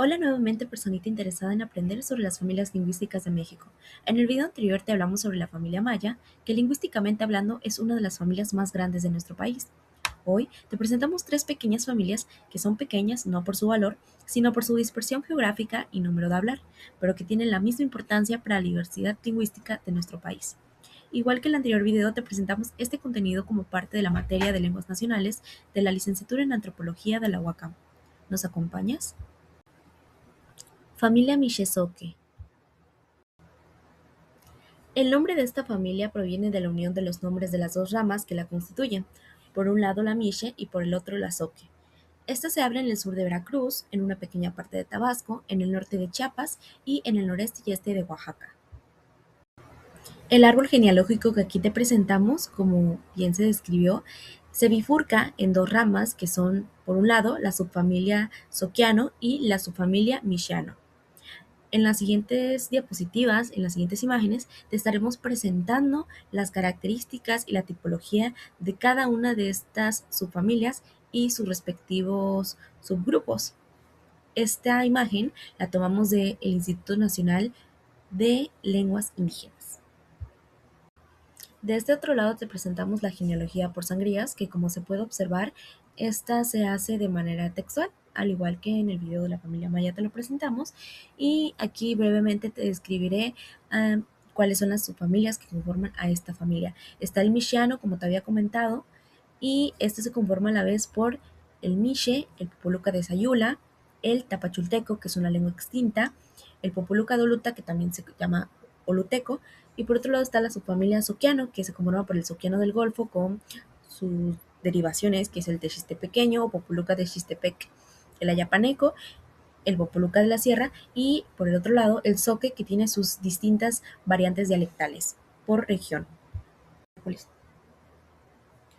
Hola nuevamente personita interesada en aprender sobre las familias lingüísticas de México. En el video anterior te hablamos sobre la familia maya, que lingüísticamente hablando es una de las familias más grandes de nuestro país. Hoy te presentamos tres pequeñas familias que son pequeñas no por su valor, sino por su dispersión geográfica y número de hablar, pero que tienen la misma importancia para la diversidad lingüística de nuestro país. Igual que el anterior video, te presentamos este contenido como parte de la materia de lenguas nacionales de la licenciatura en antropología de la UACAM. ¿Nos acompañas? Familia Michezoque. El nombre de esta familia proviene de la unión de los nombres de las dos ramas que la constituyen, por un lado la Miche y por el otro la Zoque. Esta se habla en el sur de Veracruz, en una pequeña parte de Tabasco, en el norte de Chiapas y en el noreste y este de Oaxaca. El árbol genealógico que aquí te presentamos, como bien se describió, se bifurca en dos ramas que son, por un lado, la subfamilia Zoquiano y la subfamilia Michiano. En las siguientes diapositivas, en las siguientes imágenes, te estaremos presentando las características y la tipología de cada una de estas subfamilias y sus respectivos subgrupos. Esta imagen la tomamos del Instituto Nacional de Lenguas Indígenas. De este otro lado te presentamos la genealogía por sangrías, que como se puede observar, esta se hace de manera textual, al igual que en el video de la familia maya te lo presentamos. Y aquí brevemente te describiré cuáles son las subfamilias que conforman a esta familia. Está el Michiano, como te había comentado, y este se conforma a la vez por el Miche, el Popoluca de Sayula, el Tapachulteco, que es una lengua extinta, el Popoluca de Oluta, que también se llama Oluteco, y por otro lado está la subfamilia Zoquiano, que se conforma por el Zoquiano del Golfo con sus derivaciones, que es el Texiste pequeño o Popoluca de Xistepec, el Ayapaneco, el Popoluca de la Sierra y por el otro lado el Zoque, que tiene sus distintas variantes dialectales por región.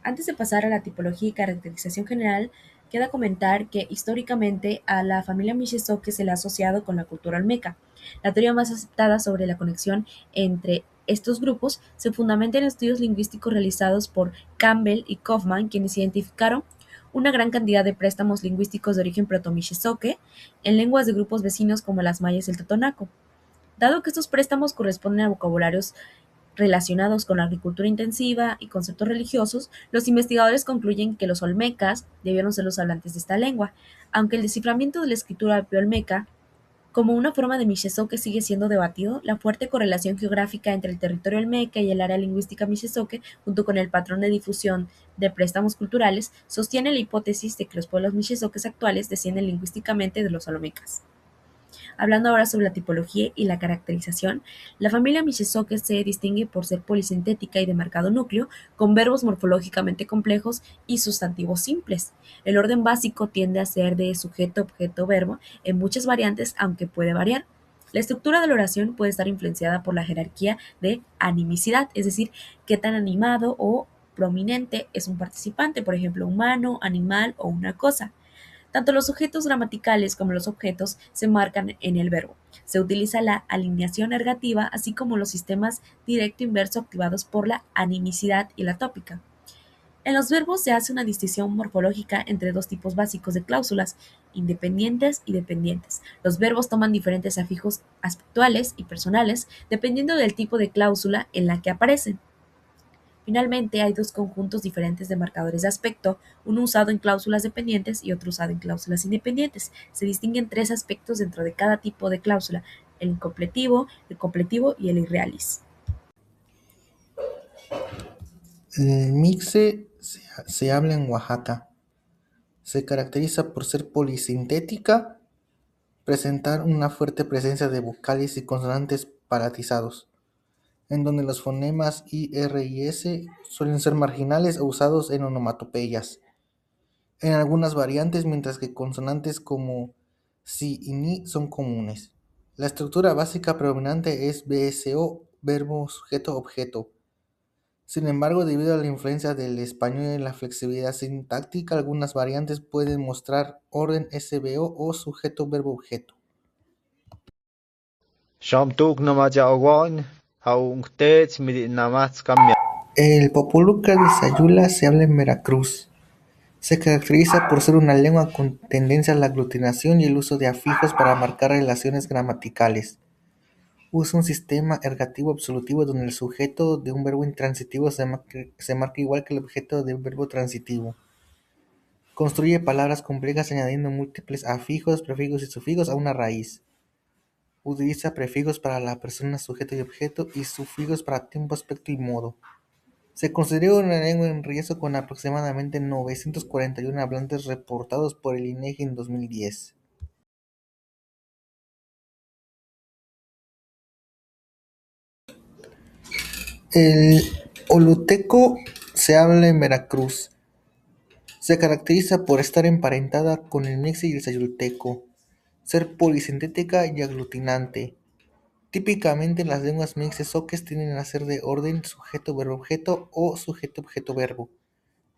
Antes de pasar a la tipología y caracterización general, queda comentar que históricamente a la familia Michezoque se le ha asociado con la cultura olmeca. La teoría más aceptada sobre la conexión entre estos grupos se fundamenta en estudios lingüísticos realizados por Campbell y Kaufman, quienes identificaron una gran cantidad de préstamos lingüísticos de origen proto-michezoque en lenguas de grupos vecinos como las mayas y el totonaco. Dado que estos préstamos corresponden a vocabularios relacionados con la agricultura intensiva y conceptos religiosos, los investigadores concluyen que los olmecas debieron ser los hablantes de esta lengua, aunque el desciframiento de la escritura olmeca como una forma de michezoque sigue siendo debatido. La fuerte correlación geográfica entre el territorio olmeca y el área lingüística michezoque, junto con el patrón de difusión de préstamos culturales, sostiene la hipótesis de que los pueblos michezoques actuales descienden lingüísticamente de los olmecas. Hablando ahora sobre la tipología y la caracterización, la familia Michezoque se distingue por ser polisintética y de marcado núcleo, con verbos morfológicamente complejos y sustantivos simples. El orden básico tiende a ser de sujeto, objeto, verbo, en muchas variantes, aunque puede variar. La estructura de la oración puede estar influenciada por la jerarquía de animicidad, es decir, qué tan animado o prominente es un participante, por ejemplo, humano, animal o una cosa. Tanto los sujetos gramaticales como los objetos se marcan en el verbo. Se utiliza la alineación ergativa, así como los sistemas directo-inverso activados por la animicidad y la tópica. En los verbos se hace una distinción morfológica entre dos tipos básicos de cláusulas, independientes y dependientes. Los verbos toman diferentes afijos aspectuales y personales dependiendo del tipo de cláusula en la que aparecen. Finalmente, hay dos conjuntos diferentes de marcadores de aspecto, uno usado en cláusulas dependientes y otro usado en cláusulas independientes. Se distinguen tres aspectos dentro de cada tipo de cláusula: el completivo y el irrealis. El mixe se habla en Oaxaca. Se caracteriza por ser polisintética, presentar una fuerte presencia de vocales y consonantes palatizados, en donde los fonemas I, R y S suelen ser marginales o usados en onomatopeyas, en algunas variantes, mientras que consonantes como si y ni son comunes. La estructura básica predominante es BSO, verbo, sujeto, objeto. Sin embargo, debido a la influencia del español y la flexibilidad sintáctica, algunas variantes pueden mostrar orden SVO o sujeto verbo objeto. El Popoluca de Sayula se habla en Veracruz. Se caracteriza por ser una lengua con tendencia a la aglutinación y el uso de afijos para marcar relaciones gramaticales. Usa un sistema ergativo absolutivo donde el sujeto de un verbo intransitivo se marca igual que el objeto de un verbo transitivo. Construye palabras complejas añadiendo múltiples afijos, prefijos y sufijos a una raíz. Utiliza prefijos para la persona, sujeto y objeto y sufijos para tiempo, aspecto y modo. Se considera una lengua en riesgo con aproximadamente 941 hablantes reportados por el INEGI en 2010. El oluteco se habla en Veracruz. Se caracteriza por estar emparentada con el mixe y el sayulteco, ser polisintética y aglutinante. Típicamente las lenguas mixes-zoques tienden a ser de orden sujeto-verbo-objeto o sujeto-objeto-verbo,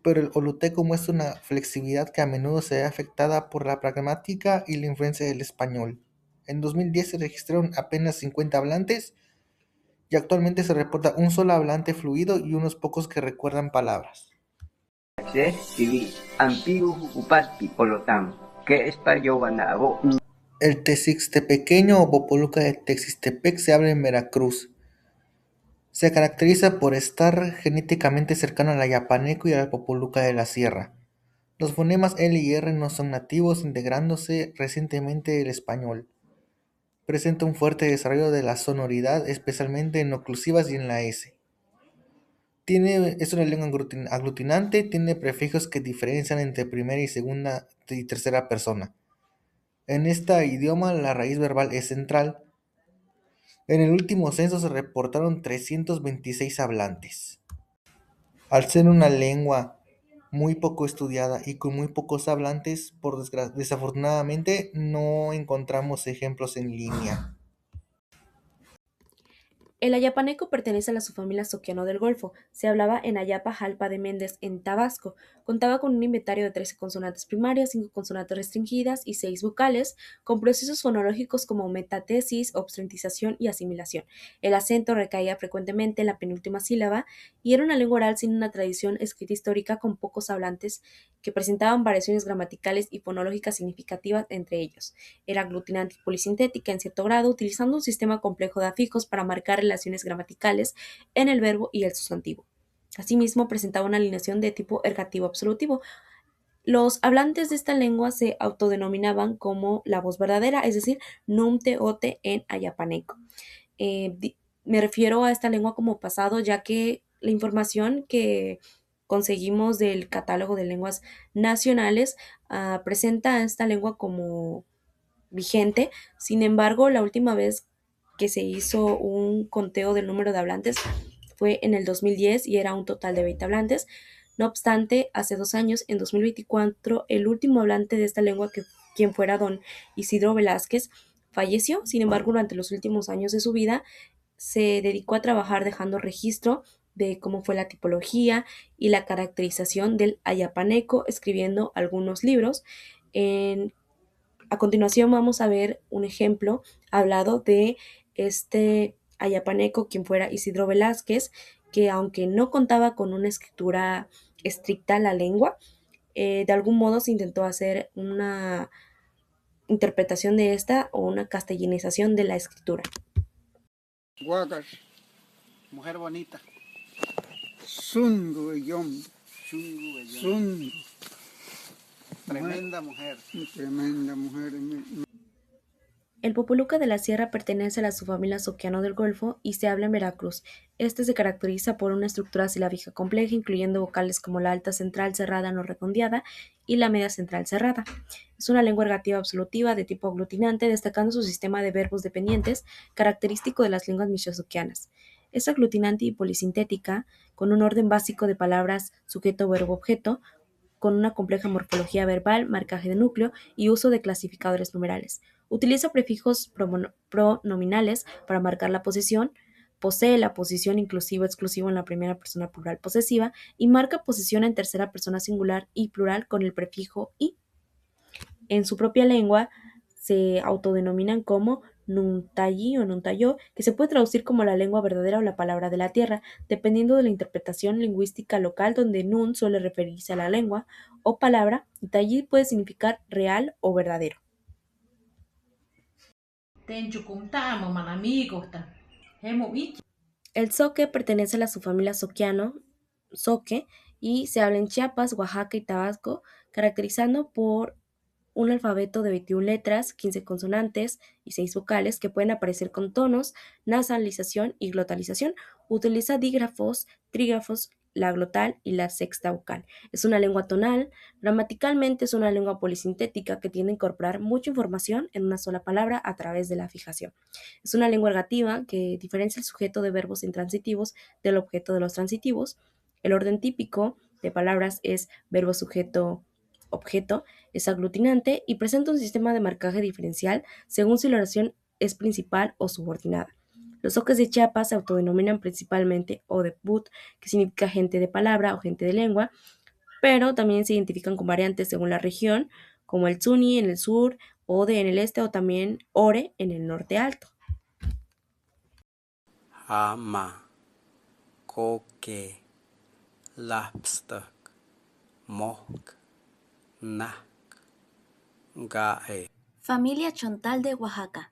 pero el oluteco muestra una flexibilidad que a menudo se ve afectada por la pragmática y la influencia del español. En 2010 se registraron apenas 50 hablantes y actualmente se reporta un solo hablante fluido y unos pocos que recuerdan palabras. El texixtepequeño o popoluca de Texistepec se habla en Veracruz. Se caracteriza por estar genéticamente cercano al ayapaneco y al popoluca de la sierra. Los fonemas L y R no son nativos, integrándose recientemente el español. Presenta un fuerte desarrollo de la sonoridad, especialmente en oclusivas y en la S. Es una lengua aglutinante, tiene prefijos que diferencian entre primera y segunda y tercera persona. En este idioma la raíz verbal es central. En el último censo se reportaron 326 hablantes. Al ser una lengua muy poco estudiada y con muy pocos hablantes, desafortunadamente no encontramos ejemplos en línea. El ayapaneco pertenece a la subfamilia Zoquiano del Golfo. Se hablaba en Ayapa, Jalpa de Méndez, en Tabasco. Contaba con un inventario de 13 consonantes primarias, 5 consonantes restringidas y 6 vocales, con procesos fonológicos como metatesis, obstrentización y asimilación. El acento recaía frecuentemente en la penúltima sílaba y era una lengua oral sin una tradición escrita histórica, con pocos hablantes que presentaban variaciones gramaticales y fonológicas significativas entre ellos. Era aglutinante y polisintética en cierto grado, utilizando un sistema complejo de afijos para marcar relaciones gramaticales en el verbo y el sustantivo. Asimismo, presentaba una alineación de tipo ergativo absolutivo. Los hablantes de esta lengua se autodenominaban como la voz verdadera, es decir, numte ote en ayapaneco. Me refiero a esta lengua como pasado, ya que la información que conseguimos del catálogo de lenguas nacionales presenta a esta lengua como vigente. Sin embargo, la última vez que se hizo un conteo del número de hablantes fue en el 2010 y era un total de 20 hablantes. No obstante, hace 2 años, en 2024, el último hablante de esta lengua, quien fuera don Isidro Velázquez, falleció. Sin embargo, durante los últimos años de su vida, se dedicó a trabajar dejando registro de cómo fue la tipología y la caracterización del ayapaneco, escribiendo algunos libros. A continuación vamos a ver un ejemplo hablado de este ayapaneco, quien fuera Isidro Velázquez, que aunque no contaba con una escritura estricta en la lengua, de algún modo se intentó hacer una interpretación de esta o una castellanización de la escritura. Guagas, mujer bonita. Sungu Bellón. Sungu. Tremenda mujer. Tremenda mujer. El popoluca de la sierra pertenece a la subfamilia Zoquiano del Golfo y se habla en Veracruz. Este se caracteriza por una estructura silábica compleja, incluyendo vocales como la alta central cerrada no redondeada y la media central cerrada. Es una lengua ergativa absolutiva de tipo aglutinante, destacando su sistema de verbos dependientes, característico de las lenguas michozoquianas. Es aglutinante y polisintética, con un orden básico de palabras sujeto-verbo-objeto, con una compleja morfología verbal, marcaje de núcleo y uso de clasificadores numerales. Utiliza prefijos pronominales para marcar la posesión, posee la posición inclusivo-exclusivo en la primera persona plural posesiva y marca posesión en tercera persona singular y plural con el prefijo y. En su propia lengua se autodenominan como Nuntayi o Nuntayo, que se puede traducir como la lengua verdadera o la palabra de la tierra, dependiendo de la interpretación lingüística local, donde Nun suele referirse a la lengua o palabra y Tayi puede significar real o verdadero. El zoque pertenece a la subfamilia zoqueano, zoque, y se habla en Chiapas, Oaxaca y Tabasco, caracterizando por un alfabeto de 21 letras, 15 consonantes y 6 vocales que pueden aparecer con tonos, nasalización y glotalización. Utiliza dígrafos, trígrafos, la glotal y la sexta vocal. Es una lengua tonal. Gramaticalmente es una lengua polisintética que tiende a incorporar mucha información en una sola palabra a través de la fijación. Es una lengua ergativa que diferencia el sujeto de verbos intransitivos del objeto de los transitivos. El orden típico de palabras es verbo sujeto objeto, es aglutinante y presenta un sistema de marcaje diferencial según si la oración es principal o subordinada. Los zoques de Chiapas se autodenominan principalmente Odeput, que significa gente de palabra o gente de lengua, pero también se identifican con variantes según la región, como el Tsuni en el sur, Ode en el este o también Ore en el norte alto. Hama, koke, lapstak, mohk, nak, gae. Familia Chontal de Oaxaca.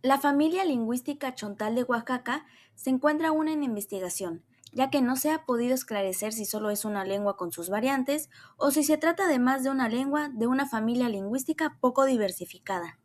La familia lingüística Chontal de Oaxaca se encuentra aún en investigación, ya que no se ha podido esclarecer si solo es una lengua con sus variantes o si se trata de más de una lengua de una familia lingüística poco diversificada.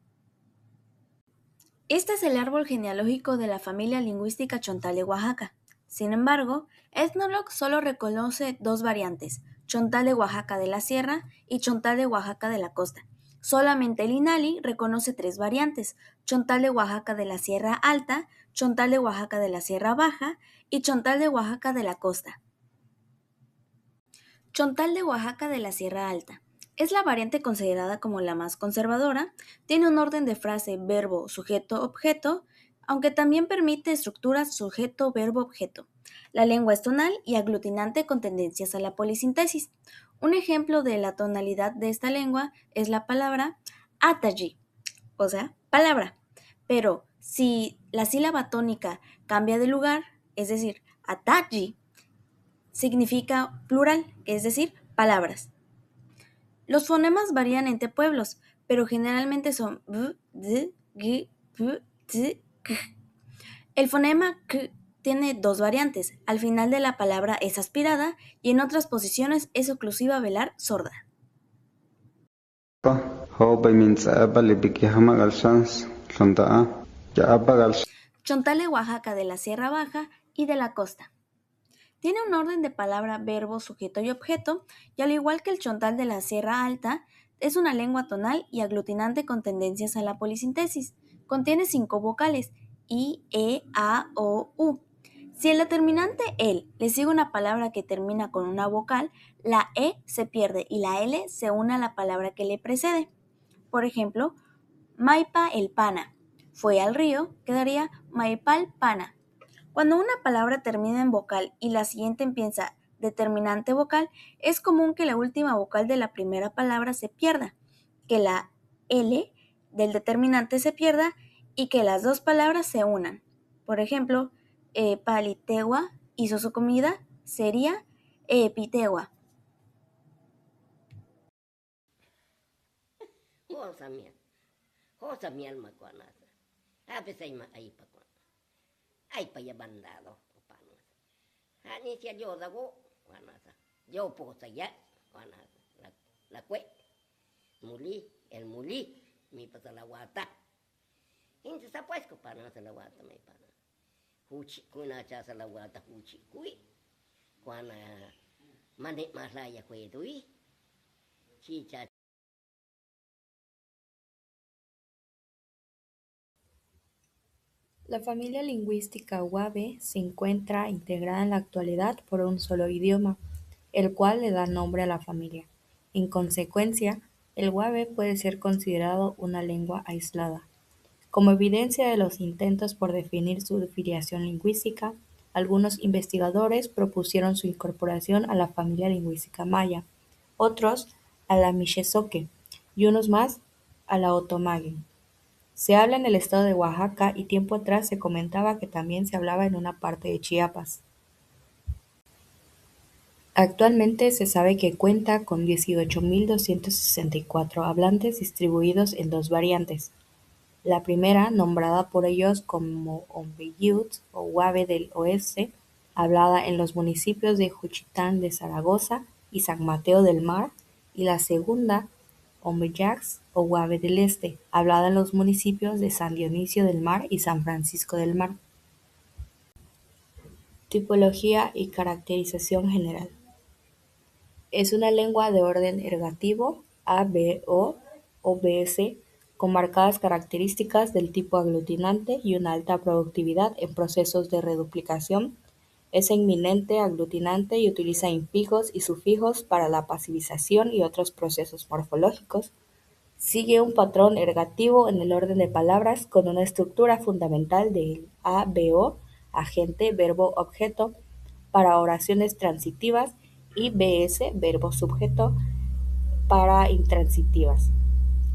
Este es el árbol genealógico de la familia lingüística Chontal de Oaxaca. Sin embargo, Ethnologue solo reconoce dos variantes, Chontal de Oaxaca de la Sierra y Chontal de Oaxaca de la Costa. Solamente el INALI reconoce tres variantes, Chontal de Oaxaca de la Sierra Alta, Chontal de Oaxaca de la Sierra Baja y Chontal de Oaxaca de la Costa. Chontal de Oaxaca de la Sierra Alta. Es la variante considerada como la más conservadora, tiene un orden de frase verbo, sujeto, objeto, aunque también permite estructuras sujeto, verbo, objeto. La lengua es tonal y aglutinante con tendencias a la polisintesis. Un ejemplo de la tonalidad de esta lengua es la palabra ataji, o sea, palabra. Pero si la sílaba tónica cambia de lugar, es decir, ataji, significa plural, es decir, palabras. Los fonemas varían entre pueblos, pero generalmente son b, d, g, p, t, k. El fonema k tiene dos variantes. Al final de la palabra es aspirada y en otras posiciones es oclusiva velar sorda. Chontal de Oaxaca de la Sierra Baja y de la Costa. Tiene un orden de palabra, verbo, sujeto y objeto, y al igual que el chontal de la Sierra Alta, es una lengua tonal y aglutinante con tendencias a la polisintesis. Contiene 5 vocales, I, E, A, O, U. Si en la terminante el le sigue una palabra que termina con una vocal, la E se pierde y la L se une a la palabra que le precede. Por ejemplo, Maipa el pana. Fue al río, quedaría Maipal pana. Cuando una palabra termina en vocal y la siguiente empieza determinante vocal, es común que la última vocal de la primera palabra se pierda, que la L del determinante se pierda y que las dos palabras se unan. Por ejemplo, Palitegua hizo su comida, sería Epitegua. Cosa mi alma cuanata. A veces hay pa cuanata. Hay pa ya bandado. Hani si yo da go cuanata. Yo posa ya cuanata. La cue. Muli, el muli. Mi pasa la guata. Hindi sa pues ko pa na sa la guata may pa na. Huchi kuna cha sa la guata huchi kui. Kuana manit maslaya kue tui. Chicha. La familia lingüística Huave se encuentra integrada en la actualidad por un solo idioma, el cual le da nombre a la familia. En consecuencia, el Huave puede ser considerado una lengua aislada. Como evidencia de los intentos por definir su filiación lingüística, algunos investigadores propusieron su incorporación a la familia lingüística maya, otros a la mixe-zoque y unos más a la otomaguen. Se habla en el estado de Oaxaca y tiempo atrás se comentaba que también se hablaba en una parte de Chiapas. Actualmente se sabe que cuenta con 18.264 hablantes distribuidos en dos variantes. La primera, nombrada por ellos como Ombeyut o Guave del Oeste, hablada en los municipios de Juchitán de Zaragoza y San Mateo del Mar, y la segunda, Ombeyax o Guave del Este, hablada en los municipios de San Dionisio del Mar y San Francisco del Mar. Tipología y caracterización general. Es una lengua de orden ergativo A-B-O o B-S, con marcadas características del tipo aglutinante y una alta productividad en procesos de reduplicación. Es eminente aglutinante y utiliza infijos y sufijos para la pasivización y otros procesos morfológicos. Sigue un patrón ergativo en el orden de palabras con una estructura fundamental del A-B-O, agente, verbo, objeto, para oraciones transitivas y BS, verbo sujeto, para intransitivas.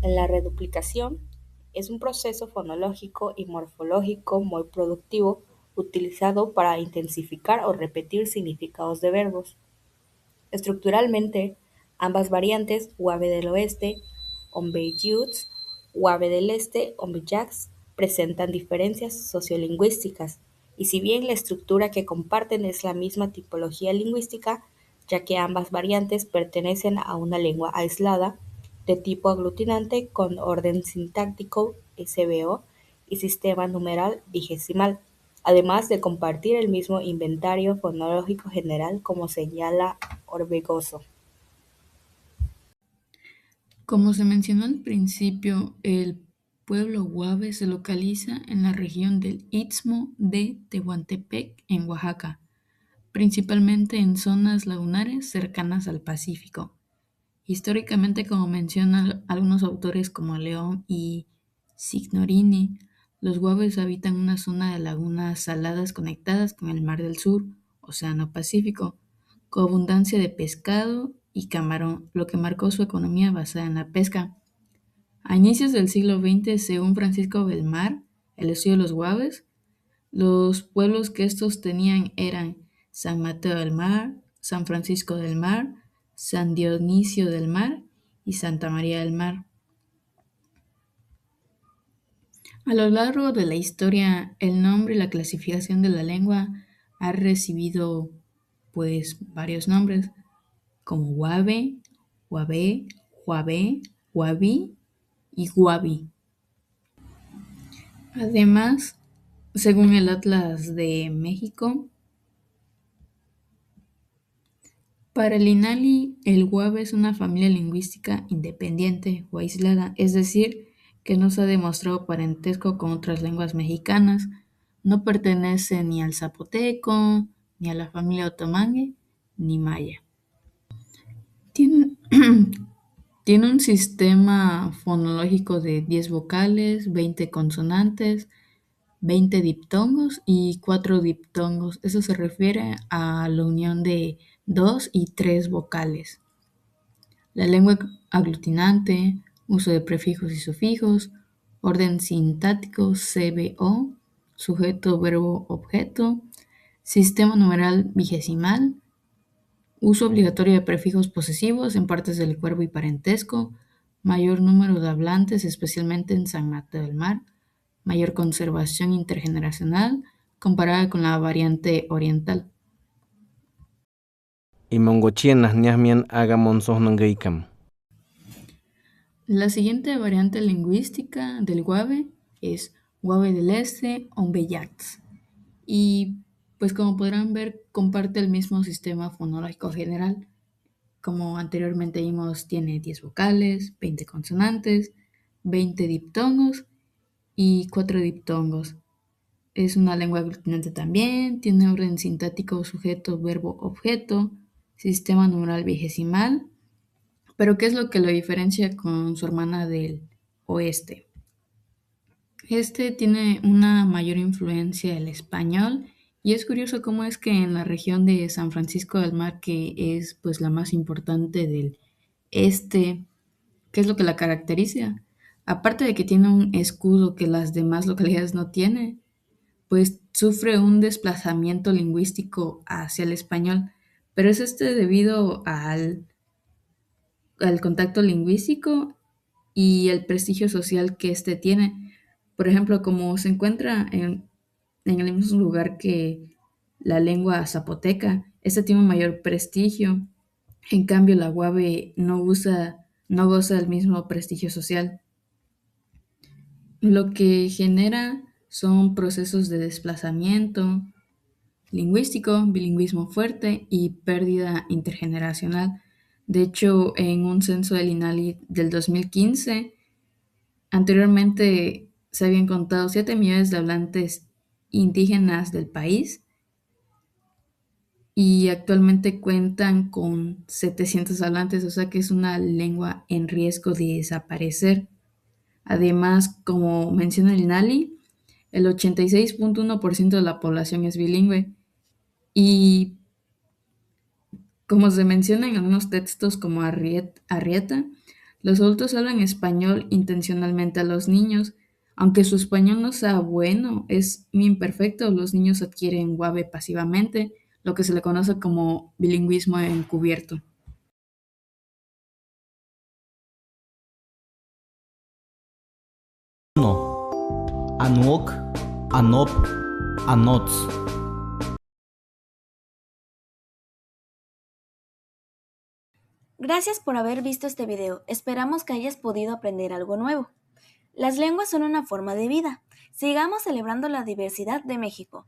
En la reduplicación es un proceso fonológico y morfológico muy productivo utilizado para intensificar o repetir significados de verbos. Estructuralmente, ambas variantes, Guave del Oeste, Ombeyuts, Guave del Este, Ombeyax, presentan diferencias sociolingüísticas, y si bien la estructura que comparten es la misma tipología lingüística, ya que ambas variantes pertenecen a una lengua aislada, de tipo aglutinante con orden sintáctico SVO y sistema numeral vigesimal, además de compartir el mismo inventario fonológico general como señala Orbegoso. Como se mencionó al principio, el pueblo Guave se localiza en la región del Istmo de Tehuantepec, en Oaxaca, principalmente en zonas lagunares cercanas al Pacífico. Históricamente, como mencionan algunos autores como León y Signorini, los Guaves habitan una zona de lagunas saladas conectadas con el Mar del Sur, Océano Pacífico, con abundancia de pescado y camarón, lo que marcó su economía basada en la pesca. A inicios del siglo XX, según Francisco Belmar, el estudio de los Guaves, los pueblos que estos tenían eran San Mateo del Mar, San Francisco del Mar, San Dionisio del Mar y Santa María del Mar. A lo largo de la historia, el nombre y la clasificación de la lengua ha recibido varios nombres, como Guave, Guavé, Guavé, Guaví y Guavi. Además, según el Atlas de México, para el INALI, el Guave es una familia lingüística independiente o aislada, es decir, que no se ha demostrado parentesco con otras lenguas mexicanas, no pertenece ni al zapoteco, ni a la familia otomangue, ni maya. Tiene, tiene un sistema fonológico de 10 vocales, 20 consonantes, 20 diptongos y 4 diptongos. Eso se refiere a la unión de 2 y 3 vocales. La lengua aglutinante, uso de prefijos y sufijos, orden sintáctico CBO, sujeto, verbo, objeto, sistema numeral vigesimal, uso obligatorio de prefijos posesivos en partes del cuerpo y parentesco, mayor número de hablantes, especialmente en San Mateo del Mar, mayor conservación intergeneracional comparada con la variante oriental. Imongochienasniasmian agamonsohnangeikam. La siguiente variante lingüística del Guave es Guave del Este, Ombeyax. Y pues como podrán ver, comparte el mismo sistema fonológico general. Como anteriormente vimos, tiene 10 vocales, 20 consonantes, 20 diptongos y 4 diptongos. Es una lengua aglutinante también, tiene orden sintáctico sujeto, verbo, objeto, sistema numeral vigesimal. Pero ¿qué es lo que lo diferencia con su hermana del oeste? Este tiene una mayor influencia del español y es curioso cómo es que en la región de San Francisco del Mar, que es pues la más importante del este, ¿qué es lo que la caracteriza? Aparte de que tiene un escudo que las demás localidades no tienen, pues sufre un desplazamiento lingüístico hacia el español, pero es debido al contacto lingüístico y el prestigio social que tiene. Por ejemplo, como se encuentra en el mismo lugar que la lengua zapoteca, tiene un mayor prestigio. En cambio, la guave no goza del mismo prestigio social. Lo que genera son procesos de desplazamiento lingüístico, bilingüismo fuerte y pérdida intergeneracional. De hecho, en un censo del INALI del 2015, anteriormente se habían contado 7 millones de hablantes indígenas del país y actualmente cuentan con 700 hablantes, o sea que es una lengua en riesgo de desaparecer. Además, como menciona el INALI, el 86.1% de la población es bilingüe y como se menciona en algunos textos como Arrieta, los adultos hablan español intencionalmente a los niños. Aunque su español no sea bueno, es muy imperfecto, los niños adquieren guave pasivamente, lo que se le conoce como bilingüismo encubierto. No. Anuok, Anop, Anots. Gracias por haber visto este video, esperamos que hayas podido aprender algo nuevo. Las lenguas son una forma de vida. Sigamos celebrando la diversidad de México.